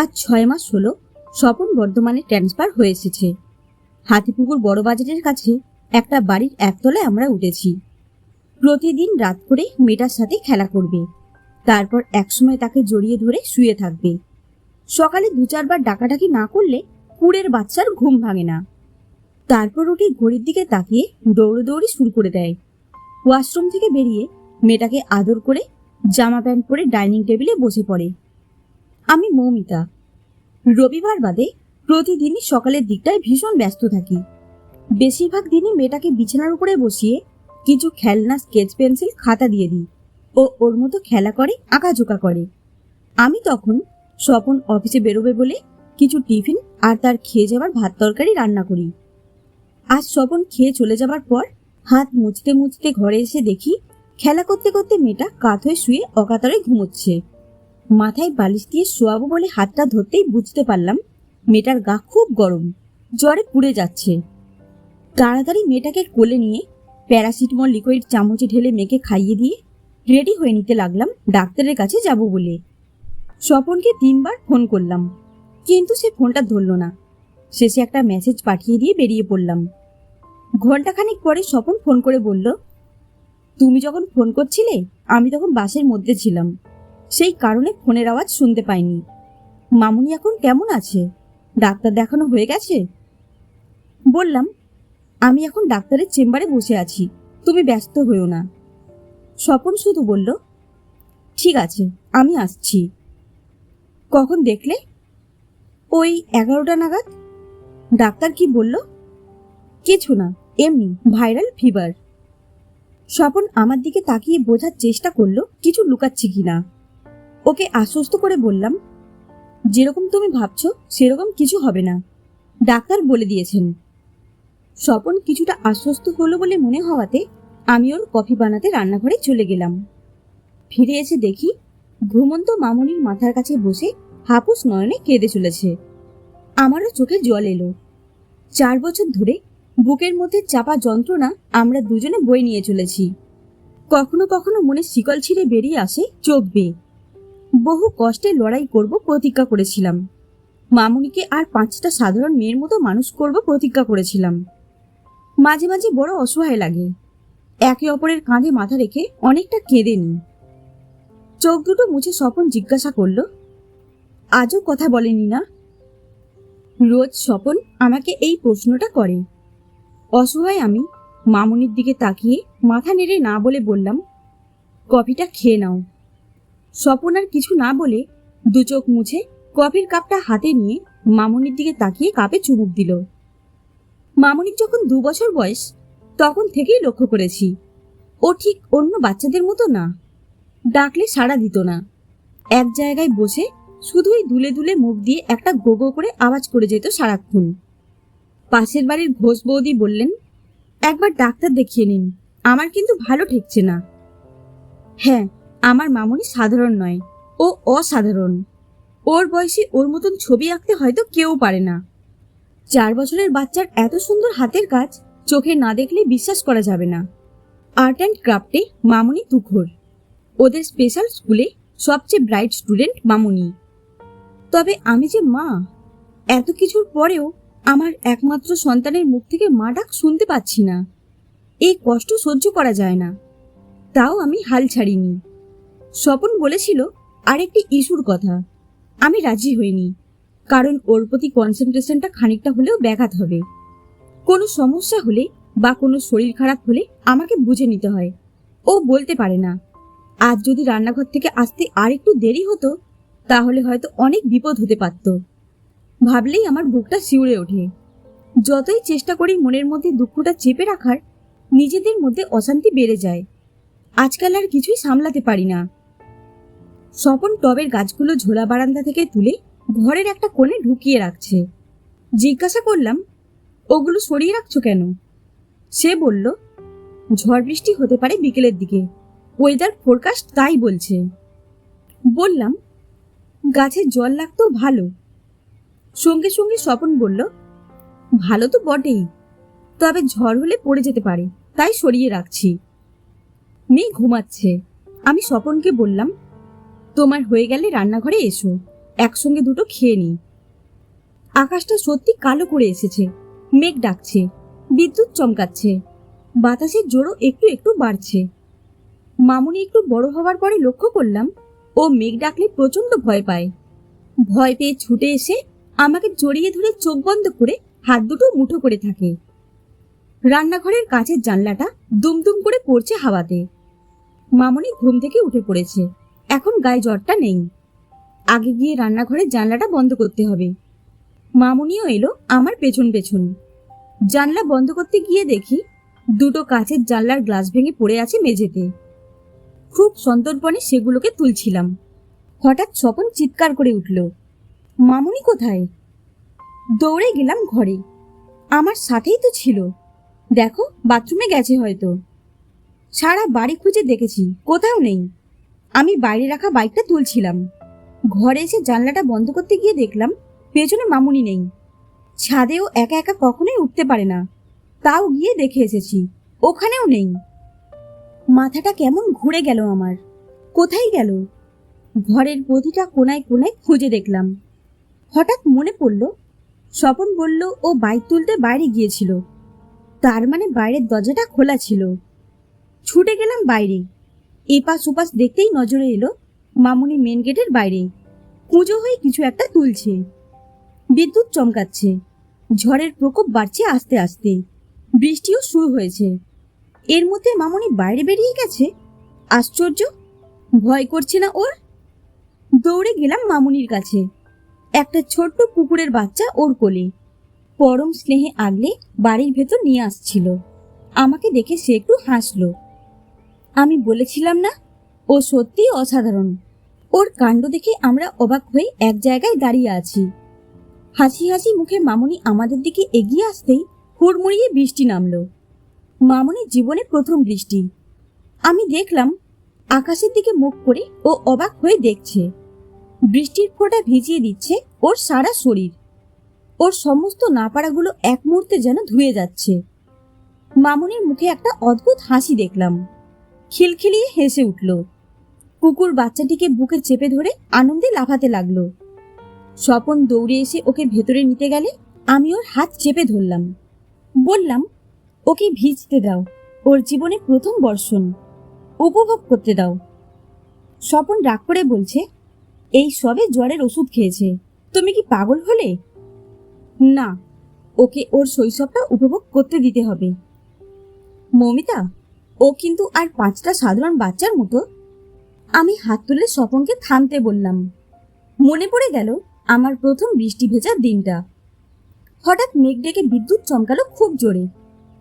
আজ 6 মাস হলো স্বপন বর্ধমানে ট্রান্সফার হয়ে এসেছে। হাতিপুকুর বড় বাজারের কাছে একটা বাড়ির একতলায় আমরা উঠেছি। প্রতিদিন রাত করে মেয়েটার সাথে খেলা করবে, তারপর একসময় তাকে জড়িয়ে ধরে শুয়ে থাকবে। সকালে 2-4 বার ডাকাডাকি না করলে কুড়ের বাচ্চার ঘুম ভাঙে না। তারপর উঠে ঘড়ির দিকে তাকিয়ে দৌড়দৌড়ি শুরু করে দেয়। ওয়াশরুম থেকে বেরিয়ে মেয়েটাকে আদর করে জামা প্যান্ট পরে ডাইনিং টেবিলে বসে পড়ে। আমি মৌমিতা। রবিবার বাদে প্রতিদিনই সকালের দিকটায় ভীষণ ব্যস্ত থাকি। বেশিরভাগ দিনই মেয়েটাকে বিছানার উপরে বসিয়ে কিছু খেলনা, স্কেচ পেন্সিল, খাতা দিয়ে দিই। ও ওর মতো খেলা করে, আঁকাঝোঁকা করে। আমি তখন স্বপন অফিসে বেরোবে বলে কিছু টিফিন আর তার খেয়ে যাবার ভাত তরকারি রান্না করি। আজ স্বপন খেয়ে চলে যাবার পর হাত মুছতে মুছতে ঘরে এসে দেখি খেলা করতে করতে মেয়েটা কাত হয়ে শুয়ে অকাতরে ঘুমোচ্ছে। মাথায় বালিশ দিয়ে শোয়াবো বলে হাতটা ধরতেই বুঝতে পারলাম মেয়েটার গা খুব গরম, জ্বরে পুড়ে যাচ্ছে। তাড়াতাড়ি মেয়েটাকে কোলে নিয়ে প্যারাসিটামল লিকুইড চামচে ঢেলে মেয়েকে খাইয়ে দিয়ে রেডি হয়ে নিতে লাগলাম ডাক্তারের কাছে যাব বলে। স্বপনকে 3 বার ফোন করলাম, কিন্তু সে ফোনটা ধরল না। শেষে একটা মেসেজ পাঠিয়ে দিয়ে বেরিয়ে পড়লাম। ঘন্টাখানিক পরে স্বপন ফোন করে বলল, তুমি যখন ফোন করছিলে আমি তখন বাসের মধ্যে ছিলাম, সেই কারণে ফোনের আওয়াজ শুনতে পাইনি। মামুনি এখন কেমন আছে? ডাক্তার দেখানো হয়ে গেছে? বললাম, আমি এখন ডাক্তারের চেম্বারে বসে আছি, তুমি ব্যস্ত হইও না। স্বপন শুধু বলল, ঠিক আছে, আমি আসছি। কখন দেখলে? ওই 11টা নাগাদ। ডাক্তার কি বলল? কিছু না, এমনি ভাইরাল ফিভার। স্বপন আমার দিকে তাকিয়ে বোঝার চেষ্টা করলো কিছু লুকাচ্ছি কিনা। ওকে আশ্বস্ত করে বললাম, যেরকম তুমি ভাবছো সেরকম কিছু হবে না, ডাক্তার বলে দিয়েছেন। স্বপন কিছুটা আশ্বস্ত হলো বলে মনে হওয়াতে আমি ওর কফি বানাতে রান্নাঘরে চলে গেলাম। ফিরে এসে দেখি ঘুমন্ত মামুনির মাথার কাছে বসে হাপুস নয়নে কেঁদে চলেছে। আমারও চোখে জল এলো। 4 বছর ধরে বুকের মধ্যে চাপা যন্ত্রণা আমরা দুজনে বয়ে নিয়ে চলেছি। কখনো কখনো মনে শিকল ছিঁড়ে বেরিয়ে আসে চোখ বেয়ে। বহু কষ্টে লড়াই করব প্রতিজ্ঞা করেছিলাম। মামুনিকে আর 5টা সাধারণ মেয়ের মতো মানুষ করব প্রতিজ্ঞা করেছিলাম। মাঝে মাঝে বড় অসহায় লাগে। একে অপরের কাঁধে মাথা রেখে অনেকটা কেঁদে নিই। চোখ দুটো মুছে স্বপন জিজ্ঞাসা করল, আজও কথা বলেনি না? রোজ স্বপন আমাকে এই প্রশ্নটা করে। অসহায় আমি মামুনির দিকে তাকিয়ে মাথা নেড়ে না বলে বললাম, কফিটা খেয়ে নাও। স্বপন আর কিছু না বলে 2 চোখ মুছে কফির কাপটা হাতে নিয়ে মামুনির দিকে তাকিয়ে কাপে চুমুক দিল। মামুনির যখন 2 বছর বয়স তখন থেকেই লক্ষ্য করেছি ও ঠিক অন্য বাচ্চাদের মতো না। ডাকলে সাড়া দিত না, এক জায়গায় বসে শুধুই দুলে দুলে মুখ দিয়ে একটা গোগো করে আওয়াজ করে যেত সারাক্ষণ। পাশের বাড়ির ঘোষ বৌদি বললেন, একবার ডাক্তার দেখিয়ে নিন, আমার কিন্তু ভালো ঠেকছে না। হ্যাঁ, আমার মামুনি সাধারণ নয়, ও অসাধারণ। ওর বয়সে ওর মতন ছবি আঁকতে হয়তো কেউ পারে না। 4 বছরের বাচ্চার এত সুন্দর হাতের কাজ চোখে না দেখলে বিশ্বাস করা যাবে না। আর্ট অ্যান্ড ক্রাফটে মামুনি তুখোর। ওদের স্পেশাল স্কুলে সবচেয়ে ব্রাইট স্টুডেন্ট মামুনি। তবে আমি যে মা, এত কিছুর পরেও আমার একমাত্র সন্তানের মুখ থেকে মা ডাক শুনতে পাচ্ছি না। এই কষ্ট সহ্য করা যায় না। তাও আমি হাল ছাড়িনি। স্বপন বলেছিল আরেকটি ইস্যুর কথা, আমি রাজি হইনি, কারণ ওর প্রতি কনসেন্ট্রেশনটা খানিকটা হলেও ব্যাঘাত হবে। কোনো সমস্যা হলে বা কোনো শরীর খারাপ হলে আমাকে বুঝে নিতে হয়। ও বলতে পারে না। আজ যদি রান্নাঘর থেকে আসতে আর একটু দেরি হতো তাহলে হয়তো অনেক বিপদ হতে পারত। ভাবলেই আমার বুকটা শিউরে ওঠে। যতই চেষ্টা করি মনের মধ্যে দুঃখটা চেপে রাখার, নিজেদের মধ্যে অশান্তি বেড়ে যায়। আজকাল আর কিছুই সামলাতে পারি না। স্বপন টবের গাছগুলো ঝোলা বারান্দা থেকে তুলে ঘরের একটা কোণে ঢুকিয়ে রাখছে। জিজ্ঞাসা করলাম, ওগুলো সরিয়ে রাখছো কেন? সে বলল, ঝড় বৃষ্টি হতে পারে বিকেলের দিকে, ওয়েদার ফোরকাস্ট তাই বলছে। বললাম, গাছে জল লাগতো ভালো। সঙ্গে সঙ্গে স্বপন বলল, ভালো তো বটেই, তবে ঝড় হলে পড়ে যেতে পারে, তাই সরিয়ে রাখছি। মেয়ে ঘুমাচ্ছে। আমি স্বপনকে বললাম, তোমার হয়ে গেলে রান্নাঘরে এসো, একসঙ্গে দুটো খেয়ে নিই। আকাশটা সত্যি কালো করে এসেছে, মেঘ ডাকছে, বিদ্যুৎ চমকাচ্ছে, বাতাসের জোরও একটু একটু বাড়ছে। মামুনি একটু বড় হওয়ার পরে লক্ষ্য করলাম ও মেঘ ডাকলে প্রচন্ড ভয় পায়। ভয় পেয়ে ছুটে এসে আমাকে জড়িয়ে ধরে চোখ বন্ধ করে হাত দুটো মুঠো করে থাকে। রান্নাঘরের কাছের জানলাটা দুমদুম করে পড়ছে হাওয়াতে। মামুনি ঘুম থেকে উঠে পড়েছে, এখন গায়ে জ্বরটা নেই। আগে গিয়ে রান্নাঘরের জানলাটা বন্ধ করতে হবে। মামুনিও এলো আমার পেছন পেছন। জানলা বন্ধ করতে গিয়ে দেখি দুটো কাচের জানলার গ্লাস ভেঙে পড়ে আছে মেঝেতে। খুব সন্তর্পণে সেগুলোকে তুলছিলাম, হঠাৎ স্বপন চিৎকার করে উঠল, মামুনি কোথায়? দৌড়ে গেলাম ঘরে, আমার সাথেই তো ছিল। দেখো, বাথরুমে গেছে হয়তো। সারা বাড়ি খুঁজে দেখেছি, কোথাও নেই। আমি বাইরে রাখা বাইকটা তুলছিলাম, ঘরে এসে জানলাটা বন্ধ করতে গিয়ে দেখলাম পেছনে মামুনি নেই। ছাদেও একা একা কখনোই উঠতে পারে না, তাও গিয়ে দেখে এসেছি, ওখানেও নেই। মাথাটা কেমন ঘুরে গেল আমার। কোথায় গেল? ঘরের প্রতিটা কোনায় কোনায় খুঁজে দেখলাম। হঠাৎ মনে পড়ল, স্বপন বলল ও বাইক তুলতে বাইরে গিয়েছিল, তার মানে বাইরের দরজাটা খোলা ছিল। ছুটে গেলাম বাইরে। এপাশ ওপাশ দেখতেই নজরে এলো মামুনি মেন গেটের বাইরে কুঁজো হয়ে কিছু একটা তুলছে। বিদ্যুৎ চমকাচ্ছে, ঝড়ের প্রকোপ বাড়ছে আস্তে আস্তে, বৃষ্টিও শুরু হয়েছে। এর মধ্যে মামুনি বাইরে বেরিয়ে গেছে, আশ্চর্য। ভয় করছে না ওর? দৌড়ে গেলাম মামুনির কাছে। একটা ছোট্ট কুকুরের বাচ্চা ওর কোলে, পরম স্নেহে আগলে বাড়ির ভেতর নিয়ে আসছিল। আমাকে দেখে সে একটু হাসলো। আমি বলেছিলাম না, ও সত্যি অসাধারণ। ওর কাণ্ড দেখে আমরা অবাক হয়ে এক জায়গায় দাঁড়িয়ে আছি। হাসি হাসি মুখে মামুনি আমাদের দিকে এগিয়ে আসতেই হুড়মুড়িয়ে বৃষ্টি নামলো। মামুনির জীবনে প্রথম বৃষ্টি। আমি দেখলাম আকাশের দিকে মুখ করে ও অবাক হয়ে দেখছে। বৃষ্টির ফোঁটা ভিজিয়ে দিচ্ছে ওর সারা শরীর। ওর সমস্ত নাপাড়াগুলো এক মুহূর্তে যেন ধুয়ে যাচ্ছে। মামুনির মুখে একটা অদ্ভুত হাসি দেখলাম, খিলখিলিয়ে হেসে উঠল। কুকুর বাচ্চাটিকে বুকে চেপে ধরে আনন্দে লাফাতে লাগলো। স্বপন দৌড়ে এসে ওকে ভেতরে নিতে গেলে আমি ওর হাত চেপে ধরলাম, বললাম, ওকে ভিজতে দাও, ওর জীবনে প্রথম বর্ষণ, উপভোগ করতে দাও। স্বপন রাগ করে বলছে, এই সবে জ্বরের ওষুধ খেয়েছে, তুমি কি পাগল হলে? না, ওকে ওর শৈশবটা উপভোগ করতে দিতে হবে। মমিতা, ও কিন্তু আর 5টা সাধারণ বাচ্চার মতো। আমি হাত তুলে স্বপনকে থামতে বললাম। মনে পড়ে গেল আমার প্রথম বৃষ্টি ভেজার দিনটা। হঠাৎ মেঘ ডেকে বিদ্যুৎ চমকালো খুব জোরে।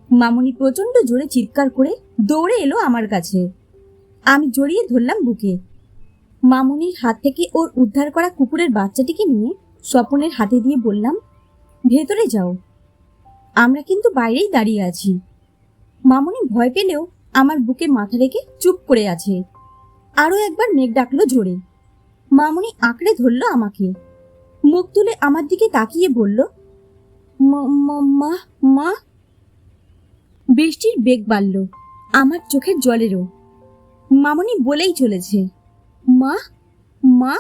মামুনি প্রচন্ড জোরে চিৎকার করে দৌড়ে এলো আমার কাছে। আমি জড়িয়ে ধরলাম বুকে। মামুনির হাত থেকে ওর উদ্ধার করা কুকুরের বাচ্চাটিকে নিয়ে স্বপনের হাতে দিয়ে বললাম, ভেতরে যাও, আমরা কিন্তু বাইরেই দাঁড়িয়ে আছি। মামুনি ভয় পেলেও আমার বুকে মাথা রেখে চুপ করে আছে। আরো একবার মেঘ ডাকলো জোরে। মামুনি আঁকড়ে ধরল আমাকে, মুখ তুলে আমার দিকে তাকিয়ে বলল, মা মা। বৃষ্টির বেগ বাড়ল, আমার চোখের জলেরও। মামুনি বলেই চলেছে, মা মা।